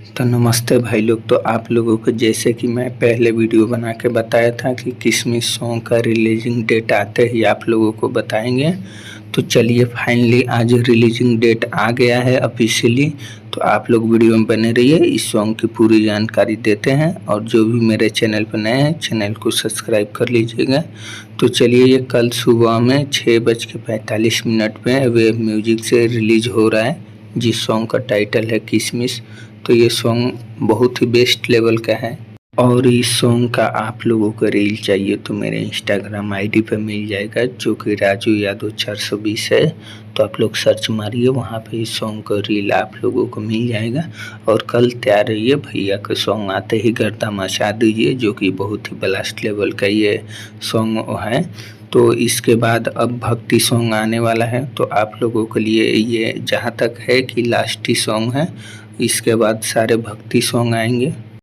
तो नमस्ते भाई लोग। तो आप लोगों को जैसे कि मैं पहले वीडियो बना के बताया था कि किशमिश सॉन्ग का रिलीजिंग डेट आते ही आप लोगों को बताएंगे। तो चलिए फाइनली आज रिलीजिंग डेट आ गया है ऑफिशियली। तो आप लोग वीडियो में बने रहिए, इस सॉन्ग की पूरी जानकारी देते हैं। और जो भी मेरे चैनल पर नए हैं चैनल को सब्सक्राइब कर लीजिएगा। तो चलिए, ये कल सुबह में 6:45 पे वेब म्यूजिक से रिलीज हो रहा है, जिस सॉन्ग का टाइटल है किशमिश। तो ये सॉन्ग बहुत ही बेस्ट लेवल का है। और इस सॉन्ग का आप लोगों को रील चाहिए तो मेरे इंस्टाग्राम आईडी पे मिल जाएगा, जो कि राजू यादव 420 है। तो आप लोग सर्च मारिए, वहाँ पे इस सॉन्ग का रील आप लोगों को मिल जाएगा। और कल तैयार रहिए, भैया के सॉन्ग आते ही गर्दा मचा दीजिए, जो कि बहुत ही ब्लास्ट लेवल का ये सॉन्ग है। तो इसके बाद अब भक्ति सॉन्ग आने वाला है। तो आप लोगों के लिए ये जहाँ तक है कि लास्ट ही सॉन्ग है, इसके बाद सारे भक्ति सॉन्ग आएंगे।